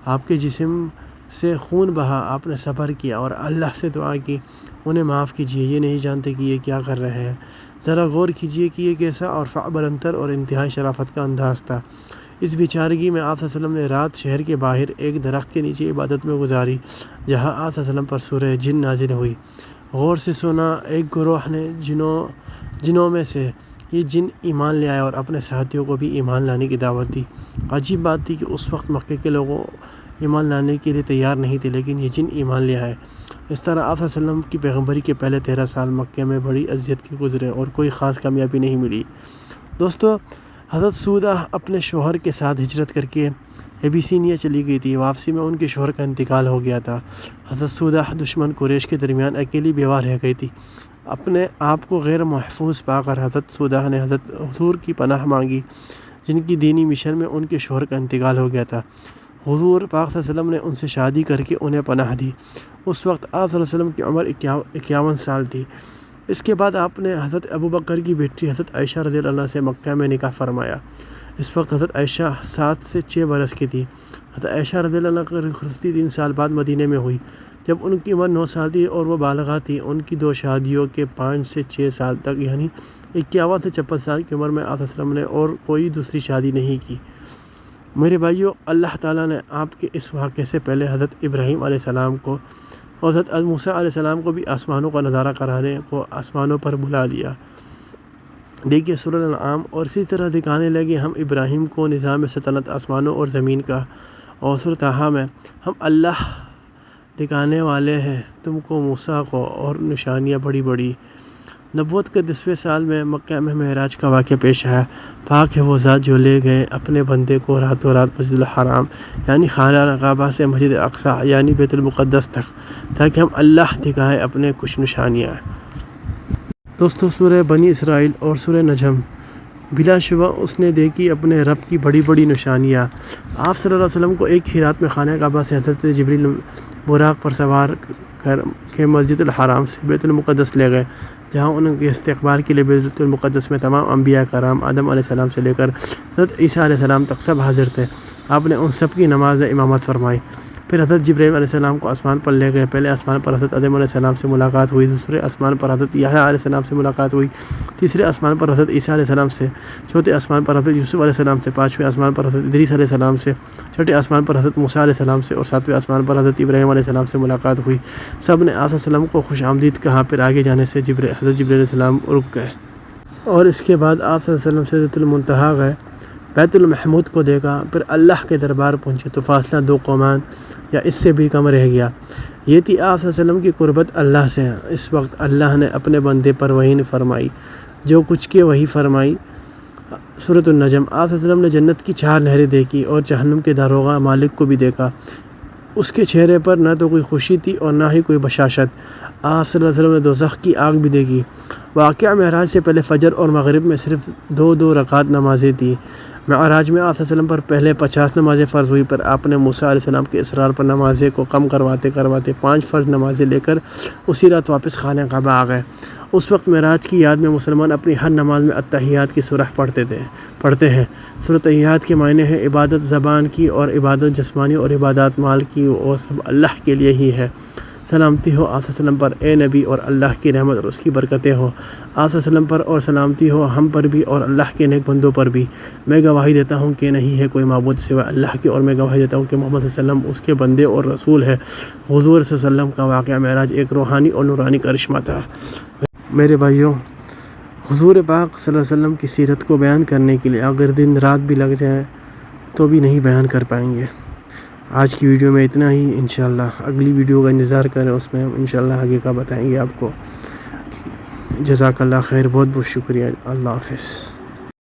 Speaker 1: آپ کے جسم سے خون بہا۔ آپ نے صبر کیا اور اللہ سے دعا کی، انہیں معاف کیجیے، یہ نہیں جانتے کہ یہ کیا کر رہے ہیں۔ ذرا غور کیجیے کہ یہ کیسا اور بلندتر اور انتہائی شرافت کا انداز تھا۔ اس بیچارگی میں آپ صلی اللہ علیہ وسلم نے رات شہر کے باہر ایک درخت کے نیچے عبادت میں گزاری، جہاں آپ صلی اللہ علیہ وسلم پر سورہ جن نازل ہوئی۔ غور سے سنا، ایک گروہ نے جنوں میں سے یہ جن ایمان لے آئے اور اپنے ساتھیوں کو بھی ایمان لانے کی دعوت دی۔ عجیب بات تھی کہ اس وقت مکے کے لوگوں ایمان لانے کے لیے تیار نہیں تھے، لیکن یہ جن ایمان لے آئے۔ اس طرح آپ صلی اللہ علیہ وسلم کی پیغمبری کے پہلے 13 سال مکے میں بڑی اذیت کے گزرے اور کوئی خاص کامیابی نہیں ملی۔ دوستو، حضرت سودہ اپنے شوہر کے ساتھ ہجرت کر کے ابیسینیا چلی گئی تھی۔ واپسی میں ان کے شوہر کا انتقال ہو گیا تھا۔ حضرت سودہ دشمن قریش کے درمیان اکیلی بیوہ رہ گئی تھی۔ اپنے آپ کو غیر محفوظ پا کر حضرت سودہ نے حضرت حضور کی پناہ مانگی، جن کی دینی مشن میں ان کے شوہر کا انتقال ہو گیا تھا۔ حضور پاک صلی اللہ علیہ وسلم نے ان سے شادی کر کے انہیں پناہ دی۔ اس وقت آپ صلی اللہ علیہ وسلم کی عمر 51 سال تھی۔ اس کے بعد آپ نے حضرت ابوبکر کی بیٹی حضرت عائشہ رضی اللہ عنہا سے مکہ میں نکاح فرمایا۔ اس وقت حضرت عائشہ 7 سے 6 برس کی تھی۔ حضرت عائشہ رضی اللہ عنہا کی رخصتی 3 سال بعد مدینے میں ہوئی، جب ان کی عمر 9 سال تھی اور وہ بالغہ تھی۔ ان کی 2 شادیوں کے 5 سے 6 سال تک یعنی 51 سے 56 سال کی عمر میں آپ صلی اللہ علیہ وسلم نے اور کوئی دوسری شادی نہیں کی۔ میرے بھائیو، اللہ تعالیٰ نے آپ کے اس واقعے سے پہلے حضرت ابراہیم علیہ السلام کو اور حضرت موسیٰ علیہ السلام کو بھی آسمانوں کا نظارہ کرانے کو آسمانوں پر بلا دیا۔ دیکھیے سورہ الانعام، اور اسی طرح دکھانے لگے ہم ابراہیم کو نظام سلطنت آسمانوں اور زمین کا، اور سورہ طٰہٰ میں ہم اللہ دکھانے والے ہیں تم کو موسیٰ کو اور نشانیاں بڑی بڑی۔ نبوت کے 10ویں سال میں مکہ میں معراج کا واقعہ پیش آیا۔ پاک ہے وہ ذات جو لے گئے اپنے بندے کو راتوں رات مسجد الحرام یعنی خانہ کعبہ سے مسجد اقصی یعنی بیت المقدس تک، تاکہ ہم اللہ دکھائیں اپنے کچھ نشانیاں۔ دوستو، سورہ بنی اسرائیل اور سورہ نجم بلا شبہ اس نے دیکھی اپنے رب کی بڑی بڑی نشانیاں۔ آپ صلی اللہ علیہ وسلم کو ایک ہی رات میں خانہ کعبہ سے حضرت جبریل براق پر سوار کر کے مسجد الحرام سے بیت المقدس لے گئے، جہاں ان کے استقبال کے لیے بیت المقدس میں تمام انبیاء کرام آدم علیہ السلام سے لے کر حضرت عیسیٰ علیہ السلام تک سب حاضر تھے۔ آپ نے ان سب کی نماز امامت فرمائی۔ پھر حضرت جبرائیل علیہ السلام کو آسمان پر لے گئے۔ پہلے آسمان پر حضرت آدم علیہ السلام سے ملاقات ہوئی، دوسرے آسمان پر حضرت یحییٰ علیہ السلام سے ملاقات ہوئی، تیسرے آسمان پر حضرت عیسیٰ علیہ السلام سے، چوتھے آسمان پر حضرت یوسف علیہ السلام سے، پانچویں آسمان پر حضرت ادریس علیہ السلام سے، چھٹے آسمان پر حضرت موسیٰ علیہ السلام سے، اور ساتویں آسمان پر حضرت ابراہیم علیہ السلام سے ملاقات ہوئی۔ سب نے آپ صلی اللہ علیہ وسلم کو خوش آمدید کہا۔ پھر آگے جانے سے حضرت جبرائیل علیہ السلام رک گئے اور اس کے بعد آپ صلی اللہ علیہ وسلم سدرۃ المنتہا گئے، بیت المحمود کو دیکھا، پھر اللہ کے دربار پہنچے تو فاصلہ 2 قومان یا اس سے بھی کم رہ گیا۔ یہ تھی آپ صلی اللہ علیہ وسلم کی قربت اللہ سے۔ اس وقت اللہ نے اپنے بندے پر وحی فرمائی، جو کچھ کی وحی فرمائی۔ سورۃ النجم۔ آپ صلی اللہ علیہ وسلم نے جنت کی 4 نہریں دیکھی اور جہنم کے داروغہ مالک کو بھی دیکھا۔ اس کے چہرے پر نہ تو کوئی خوشی تھی اور نہ ہی کوئی بشاشت۔ آپ صلی اللہ علیہ وسلم نے دوزخ کی آگ بھی دیکھی۔ واقعہ معراج سے پہلے فجر اور مغرب میں صرف 2 رکعت نمازیں تھیں۔ معراج میں آپ صلی اللہ علیہ وسلم پر پہلے 50 نمازیں فرض ہوئی، پر آپ نے موسیٰ علیہ السلام کے اصرار پر نمازیں کو کم کرواتے 5 فرض نمازیں لے کر اسی رات واپس خانہ کعبہ آ گئے۔ اس وقت معراج کی یاد میں مسلمان اپنی ہر نماز میں التحیات کی سورہ پڑھتے ہیں۔ سورۃ التحیات کے معنی ہے عبادت زبان کی اور عبادت جسمانی اور عبادات مال کی، اور سب اللہ کے لیے ہی ہے۔ سلامتی ہو آپ صلی اللہ علیہ وسلم پر اے نبی، اور اللہ کی رحمت اور اس کی برکتیں ہو آپ صلی اللہ علیہ وسلم پر، اور سلامتی ہو ہم پر بھی اور اللہ کے نیک بندوں پر بھی۔ میں گواہی دیتا ہوں کہ نہیں ہے کوئی معبود سوائے اللہ کے، اور میں گواہی دیتا ہوں کہ محمد صلی اللہ علیہ وسلم اس کے بندے اور رسول ہے۔ حضور صلی اللہ علیہ وسلم کا واقعہ معراج ایک روحانی اور نورانی کرشمہ تھا۔ میرے بھائیوں، حضور پاک صلی اللہ علیہ وسلم کی سیرت کو بیان کرنے کے لیے اگر دن رات بھی لگ جائے تو بھی نہیں بیان کر پائیں گے۔ آج کی ویڈیو میں اتنا ہی۔ انشاءاللہ اگلی ویڈیو کا انتظار کریں، اس میں ہم انشاءاللہ آگے کا بتائیں گے آپ کو۔ جزاک اللہ خیر، بہت بہت شکریہ۔ اللہ حافظ۔